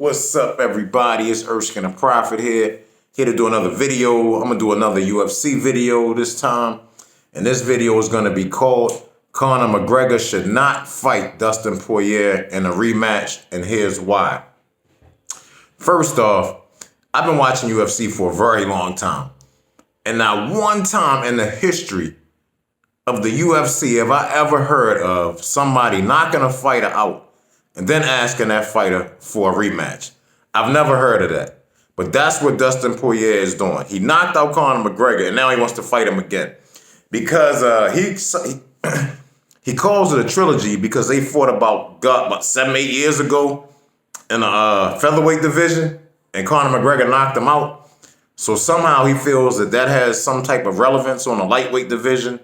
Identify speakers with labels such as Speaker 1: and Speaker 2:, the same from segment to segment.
Speaker 1: What's up, everybody? It's Erskine the Prophet here to do another video. I'm going to do another UFC video this time. And this video is going to be called Conor McGregor Should Not Fight Dustin Poirier in a Rematch, and here's why. First off, I've been watching UFC for a very long time. And not one time in the history of the UFC have I ever heard of somebody knocking a fighter out and then asking that fighter for a rematch. I've never heard of that. But that's what Dustin Poirier is doing. He knocked out Conor McGregor, and now he wants to fight him again. Because he calls it a trilogy because they fought about 7, 8 years ago in a featherweight division, and Conor McGregor knocked him out. So somehow he feels that has some type of relevance on the lightweight division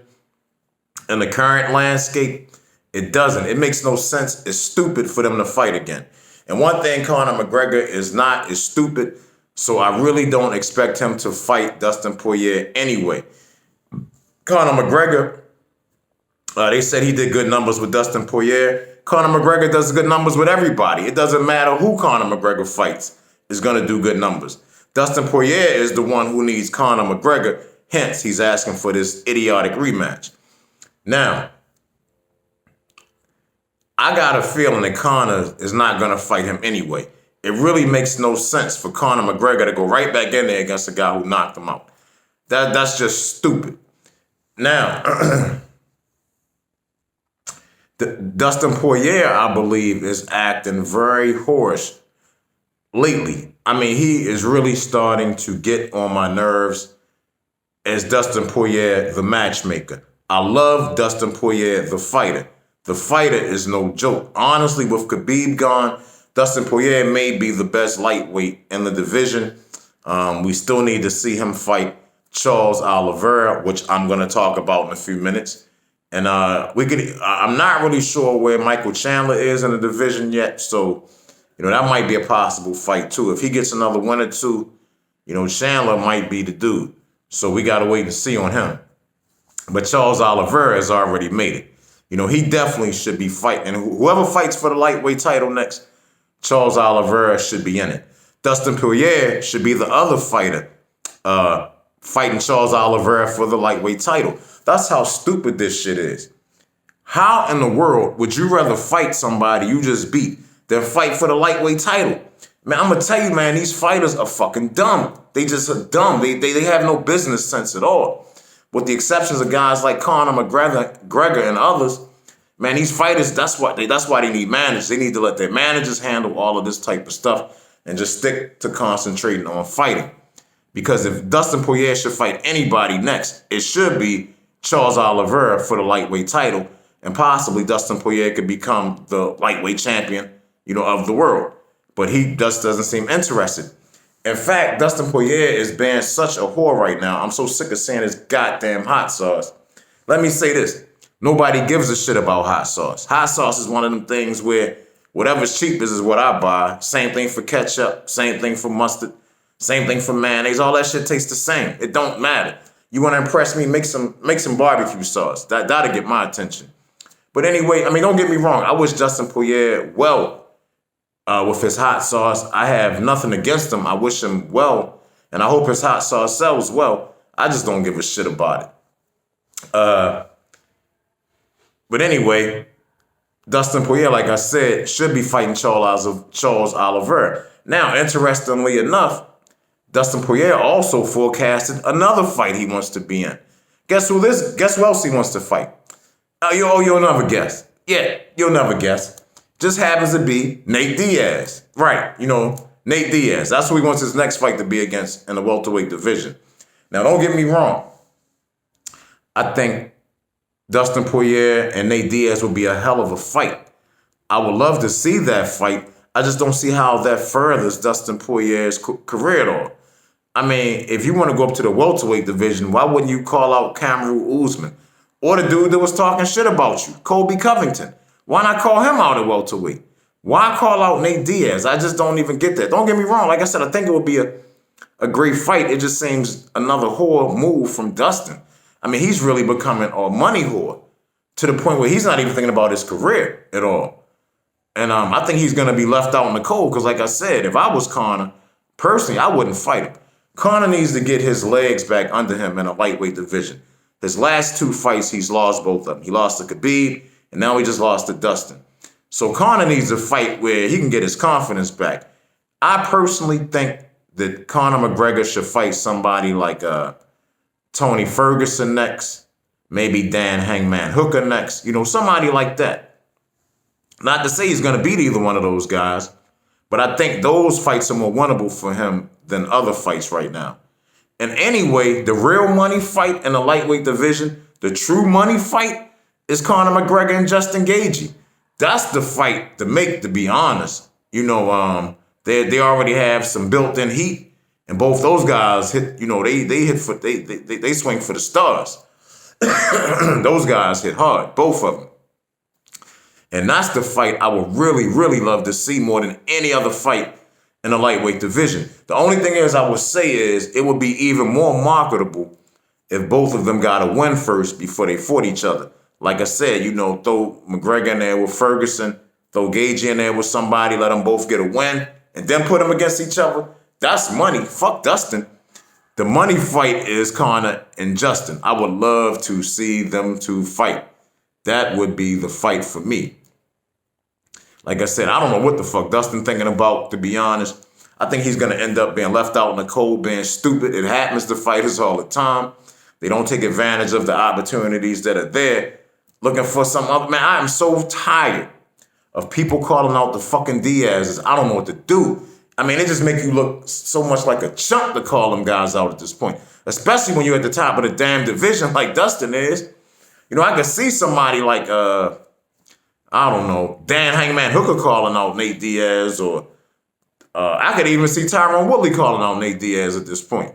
Speaker 1: in the current landscape. It doesn't. It makes no sense. It's stupid for them to fight again. And one thing Conor McGregor is not is stupid. So I really don't expect him to fight Dustin Poirier anyway. Conor McGregor, they said he did good numbers with Dustin Poirier. Conor McGregor does good numbers with everybody. It doesn't matter who Conor McGregor fights is going to do good numbers. Dustin Poirier is the one who needs Conor McGregor. Hence, he's asking for this idiotic rematch. Now, I got a feeling that Conor is not going to fight him anyway. It really makes no sense for Conor McGregor to go right back in there against a guy who knocked him out. That's just stupid. Now, Dustin Poirier, I believe, is acting very whorish lately. I mean, he is really starting to get on my nerves as Dustin Poirier, the matchmaker. I love Dustin Poirier, the fighter. The fighter is no joke. Honestly, with Khabib gone, Dustin Poirier may be the best lightweight in the division. We still need to see him fight Charles Oliveira, which I'm going to talk about in a few minutes. And I'm not really sure where Michael Chandler is in the division yet. So, that might be a possible fight too. If he gets another win or two, Chandler might be the dude. So we got to wait and see on him. But Charles Oliveira has already made it. He definitely should be fighting. And whoever fights for the lightweight title next, Charles Oliveira should be in it. Dustin Poirier should be the other fighter fighting Charles Oliveira for the lightweight title. That's how stupid this shit is. How in the world would you rather fight somebody you just beat than fight for the lightweight title? Man, I'm going to tell you, man, these fighters are fucking dumb. They just are dumb. They have no business sense at all. With the exceptions of guys like Conor McGregor and others, man, these fighters, that's why they need managers. They need to let their managers handle all of this type of stuff and just stick to concentrating on fighting. Because if Dustin Poirier should fight anybody next, it should be Charles Oliveira for the lightweight title, and possibly Dustin Poirier could become the lightweight champion, of the world. But he just doesn't seem interested. In fact, Dustin Poirier is being such a whore right now. I'm so sick of saying his goddamn hot sauce. Let me say this. Nobody gives a shit about hot sauce. Hot sauce is one of them things where whatever's cheapest is what I buy. Same thing for ketchup. Same thing for mustard. Same thing for mayonnaise. All that shit tastes the same. It don't matter. You want to impress me, make some barbecue sauce. That'll get my attention. But anyway, don't get me wrong. I wish Dustin Poirier well with his hot sauce. I have nothing against him. I wish him well, and I hope his hot sauce sells well. I just don't give a shit about it. But anyway, Dustin Poirier, like I said, should be fighting Charles Oliveira. Now, interestingly enough, Dustin Poirier also forecasted another fight he wants to be in. Guess who else he wants to fight? You'll never guess. Yeah, you'll never guess. Just happens to be Nate Diaz. Right, Nate Diaz. That's who he wants his next fight to be against in the welterweight division. Now, don't get me wrong. I think Dustin Poirier and Nate Diaz would be a hell of a fight. I would love to see that fight. I just don't see how that furthers Dustin Poirier's career at all. If you want to go up to the welterweight division, why wouldn't you call out Kamaru Usman? Or the dude that was talking shit about you, Colby Covington? Why not call him out at welterweight? Why call out Nate Diaz? I just don't even get that. Don't get me wrong. Like I said, I think it would be a great fight. It just seems another whore move from Dustin. He's really becoming a money whore to the point where he's not even thinking about his career at all. And I think he's going to be left out in the cold because, like I said, if I was Conor, personally, I wouldn't fight him. Conor needs to get his legs back under him in a lightweight division. His last 2 fights, he's lost both of them. He lost to Khabib, and now he just lost to Dustin. So Conor needs a fight where he can get his confidence back. I personally think that Conor McGregor should fight somebody like Tony Ferguson next, maybe Dan Hangman Hooker next, somebody like that. Not to say he's going to beat either one of those guys, but I think those fights are more winnable for him than other fights right now. And anyway, the real money fight in the lightweight division, the true money fight, is Conor McGregor and Justin Gaethje. That's the fight to make, to be honest. They already have some built-in heat, and both those guys hit. They swing for the stars. Those guys hit hard, both of them. And that's the fight I would really, really love to see more than any other fight in the lightweight division. The only thing is I would say is it would be even more marketable if both of them got a win first before they fought each other. Like I said, throw McGregor in there with Ferguson, throw Gaethje in there with somebody, let them both get a win, and then put them against each other. That's money. Fuck Dustin. The money fight is Conor and Justin. I would love to see them two fight. That would be the fight for me. Like I said, I don't know what the fuck Dustin thinking about, to be honest. I think he's going to end up being left out in the cold, being stupid. It happens to fighters all the time. They don't take advantage of the opportunities that are there, looking for some other. Man, I am so tired of people calling out the fucking Diaz's. I don't know what to do. I mean, it just make you look so much like a chump to call them guys out at this point, especially when you're at the top of the damn division like Dustin is. I could see somebody like, I don't know, Dan Hangman Hooker calling out Nate Diaz, or I could even see Tyron Woodley calling out Nate Diaz at this point.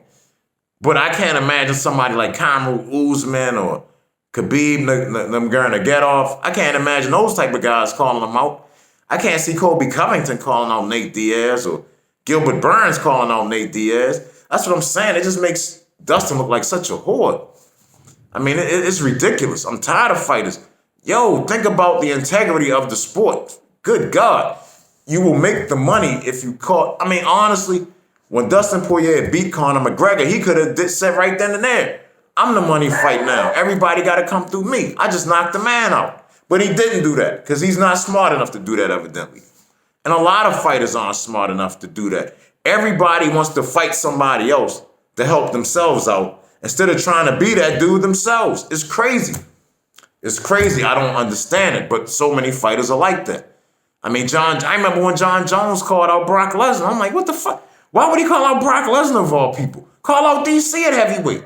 Speaker 1: But I can't imagine somebody like Kamaru Usman or Khabib Nurmagomedov. I can't imagine those type of guys calling them out. I can't see Colby Covington calling out Nate Diaz or Gilbert Burns calling out Nate Diaz. That's what I'm saying. It just makes Dustin look like such a whore. I mean, it's ridiculous. I'm tired of fighters. Yo, think about the integrity of the sport. Good God. You will make the money if you caught. I mean, honestly, when Dustin Poirier beat Conor McGregor, he could have said right then and there, I'm the money fight now. Everybody got to come through me. I just knocked the man out. But he didn't do that because he's not smart enough to do that, evidently. And a lot of fighters aren't smart enough to do that. Everybody wants to fight somebody else to help themselves out instead of trying to be that dude themselves. It's crazy. It's crazy. I don't understand it, but so many fighters are like that. I mean, I remember when John Jones called out Brock Lesnar. I'm like, what the fuck? Why would he call out Brock Lesnar of all people? Call out DC at heavyweight.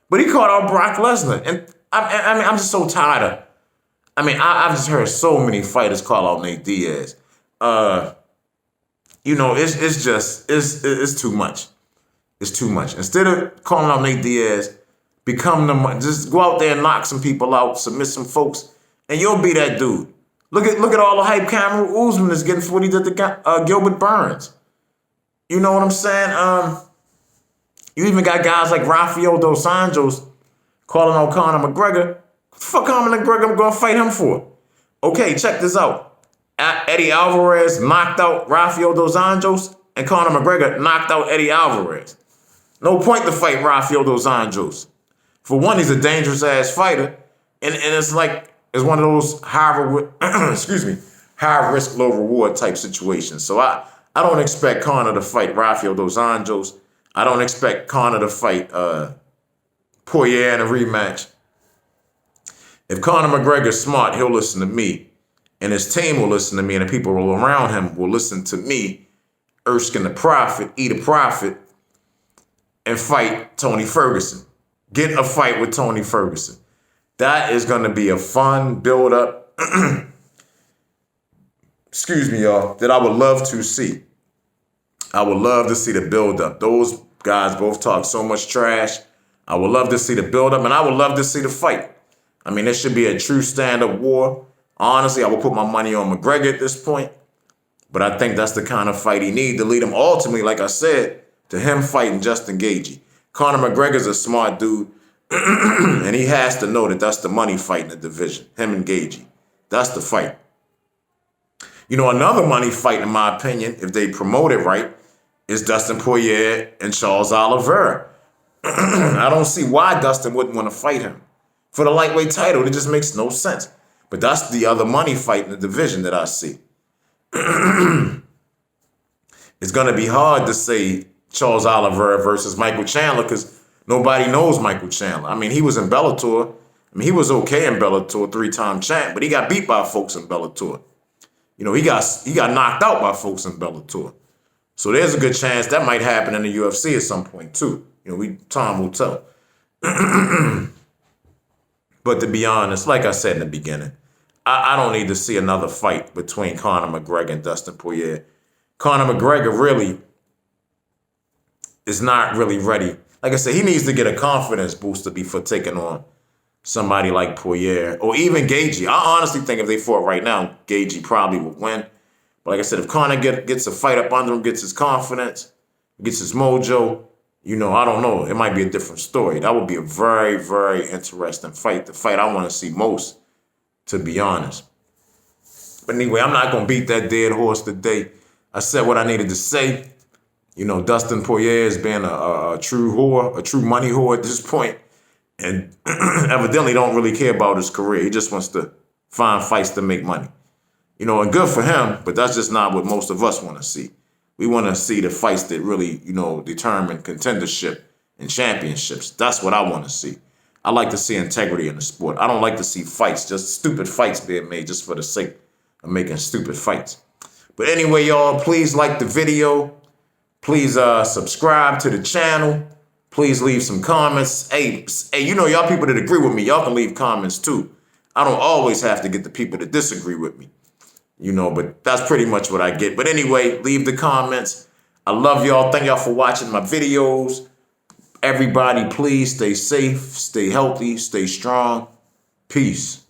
Speaker 1: But he called out Brock Lesnar. And I'm just so tired of, I've just heard so many fighters call out Nate Diaz. It's too much. It's too much. Instead of calling out Nate Diaz, just go out there and knock some people out, submit some folks, and you'll be that dude. Look at all the hype Kamaru Usman is getting for what he did to Gilbert Burns. You know what I'm saying? You even got guys like Rafael Dos Anjos calling out Conor McGregor. What the fuck Conor McGregor I'm going to fight him for? Okay, check this out. Eddie Alvarez knocked out Rafael Dos Anjos, and Conor McGregor knocked out Eddie Alvarez. No point to fight Rafael Dos Anjos. For one, he's a dangerous-ass fighter, and it's one of those high risk, low reward type situations. So I don't expect Conor to fight Rafael Dos Anjos. I don't expect Conor to fight Poirier in a rematch. If Conor McGregor's smart, he'll listen to me, and his team will listen to me, and the people around him will listen to me, Erskine the Prophet, eat a prophet, and fight Tony Ferguson. Get a fight with Tony Ferguson. That is going to be a fun build-up, excuse me, y'all, that I would love to see. I would love to see the build-up. Those guys both talk so much trash. I would love to see the build-up, and I would love to see the fight. I mean, this should be a true stand-up war. Honestly, I would put my money on McGregor at this point, but I think that's the kind of fight he needs to lead him ultimately, like I said, to him fighting Justin Gaethje. Conor McGregor's a smart dude, and he has to know that that's the money fight in the division, him and Gaethje. That's the fight. You know, another money fight, in my opinion, if they promote it right, is Dustin Poirier and Charles Oliveira. I don't see why Dustin wouldn't want to fight him for the lightweight title. It just makes no sense. But that's the other money fight in the division that I see. It's going to be hard to say Charles Oliveira versus Michael Chandler because nobody knows Michael Chandler. I mean, he was in Bellator. I mean, he was okay in Bellator, 3-time champ, but he got beat by folks in Bellator. You know, he got knocked out by folks in Bellator. So there's a good chance that might happen in the UFC at some point too. You know, time will tell. But to be honest, like I said in the beginning, I don't need to see another fight between Conor McGregor and Dustin Poirier. Conor McGregor really is not really ready. Like I said, he needs to get a confidence booster before taking on somebody like Poirier or even Gaethje. I honestly think if they fought right now, Gaethje probably would win. But like I said, if Conor gets a fight up under him, gets his confidence, gets his mojo, you know, I don't know. It might be a different story. That would be a very, very interesting fight. The fight I want to see most, to be honest. But anyway, I'm not going to beat that dead horse today. I said what I needed to say. You know, Dustin Poirier has been a true whore, a true money whore at this point, and evidently don't really care about his career. He just wants to find fights to make money. You know, and good for him, but that's just not what most of us want to see. We want to see the fights that really, you know, determine contendership and championships. That's what I want to see. I like to see integrity in the sport. I don't like to see fights, just stupid fights being made just for the sake of making stupid fights. But anyway, y'all, please like the video. Please subscribe to the channel. Please leave some comments. Hey, you know, y'all people that agree with me, y'all can leave comments too. I don't always have to get the people that disagree with me. You know, but that's pretty much what I get. But anyway, leave the comments. I love y'all. Thank y'all for watching my videos. Everybody, please stay safe, stay healthy, stay strong. Peace.